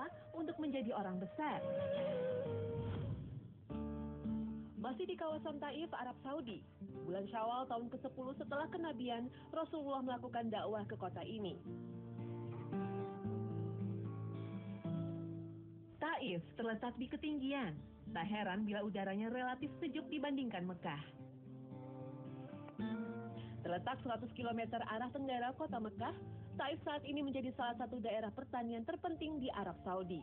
Rasulullah untuk menjadi orang besar. Masih di kawasan Taif, Arab Saudi, bulan Syawal tahun ke-10 setelah kenabian, Rasulullah melakukan dakwah ke kota ini. Taif terletak di ketinggian. Tak heran bila udaranya relatif sejuk dibandingkan Mekah. Terletak 100 km arah tenggara kota Mekah, Taif saat ini menjadi salah satu daerah pertanian terpenting di Arab Saudi.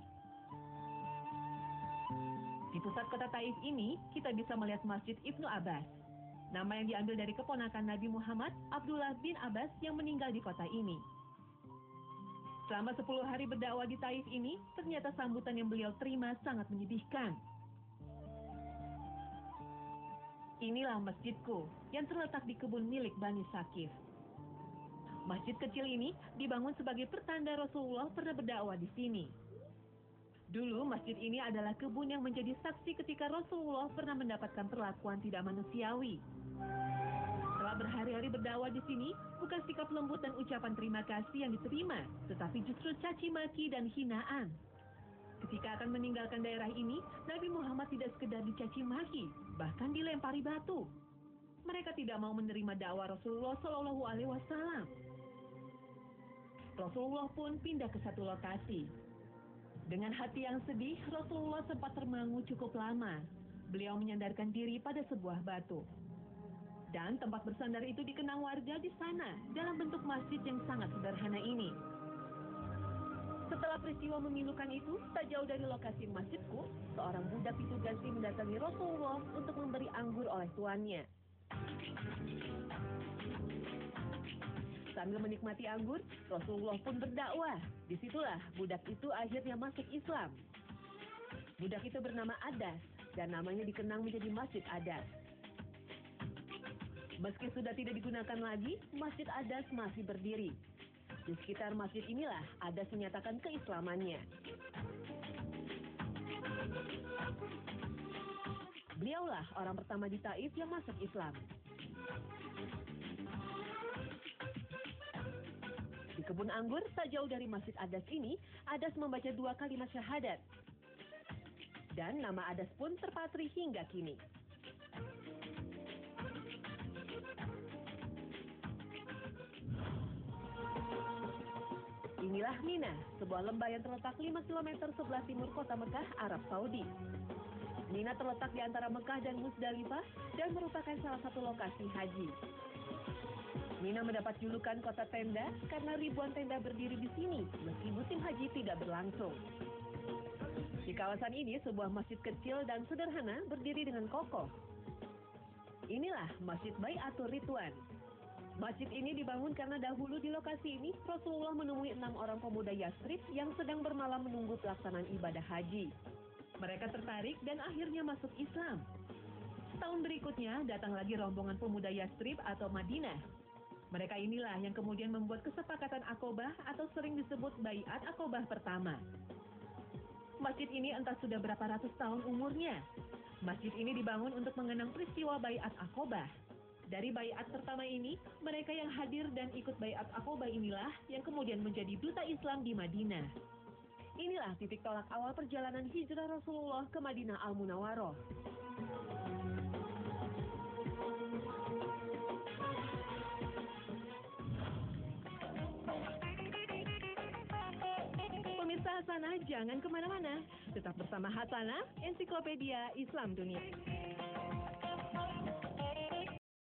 Di pusat kota Taif ini, kita bisa melihat Masjid Ibnu Abbas. Nama yang diambil dari keponakan Nabi Muhammad, Abdullah bin Abbas yang meninggal di kota ini. Selama 10 hari berdakwah di Taif ini, ternyata sambutan yang beliau terima sangat menyedihkan. Inilah masjidku yang terletak di kebun milik Bani Sakif. Masjid kecil ini dibangun sebagai pertanda Rasulullah pernah berdakwah di sini. Dulu masjid ini adalah kebun yang menjadi saksi ketika Rasulullah pernah mendapatkan perlakuan tidak manusiawi. Setelah berhari-hari berdakwah di sini, bukan sikap lembut dan ucapan terima kasih yang diterima, tetapi justru caci maki dan hinaan. Ketika akan meninggalkan daerah ini, Nabi Muhammad tidak sekedar dicaci maki, bahkan dilempari batu. Mereka tidak mau menerima dakwah Rasulullah Shallallahu Alaihi Wasallam. Rasulullah pun pindah ke satu lokasi. Dengan hati yang sedih, Rasulullah sempat termangu cukup lama. Beliau menyandarkan diri pada sebuah batu. Dan tempat bersandar itu dikenang warga di sana dalam bentuk masjid yang sangat sederhana ini. Setelah peristiwa memilukan itu, tak jauh dari lokasi masjidku, seorang budak ditugasi mendatangi Rasulullah untuk memberi anggur oleh tuannya. Sambil menikmati anggur, Rasulullah pun berdakwah. Disitulah budak itu akhirnya masuk Islam. Budak itu bernama Adas, dan namanya dikenang menjadi Masjid Adas. Meski sudah tidak digunakan lagi, Masjid Adas masih berdiri. Di sekitar masjid inilah Adas menyatakan keislamannya. Beliaulah orang pertama di Taif yang masuk Islam. Di kebun anggur, tak jauh dari Masjid Adas ini, Adas membaca 2 kalimat syahadat. Dan nama Adas pun terpatri hingga kini. Inilah Mina, sebuah lembah yang terletak 5 km sebelah timur kota Mekah, Arab Saudi. Mina terletak di antara Mekah dan Musdalifah dan merupakan salah satu lokasi haji. Mina mendapat julukan kota tenda karena ribuan tenda berdiri di sini meski musim haji tidak berlangsung. Di kawasan ini sebuah masjid kecil dan sederhana berdiri dengan kokoh. Inilah Masjid Bai'atur Ridwan. Masjid ini dibangun karena dahulu di lokasi ini Rasulullah menemui 6 orang pemuda Yathrib yang sedang bermalam menunggu pelaksanaan ibadah haji. Mereka tertarik dan akhirnya masuk Islam. Setahun berikutnya datang lagi rombongan pemuda Yathrib atau Madinah. Mereka inilah yang kemudian membuat kesepakatan Aqobah atau sering disebut Baiat Aqobah pertama. Masjid ini entah sudah berapa ratus tahun umurnya. Masjid ini dibangun untuk mengenang peristiwa Baiat Aqobah. Dari Baiat pertama ini, mereka yang hadir dan ikut Baiat Aqobah inilah yang kemudian menjadi duta Islam di Madinah. Inilah titik tolak awal perjalanan hijrah Rasulullah ke Madinah Al-Munawwaroh. Pemirsa Hasanah, jangan kemana-mana. Tetap bersama Hasanah, Ensiklopedia Islam Dunia.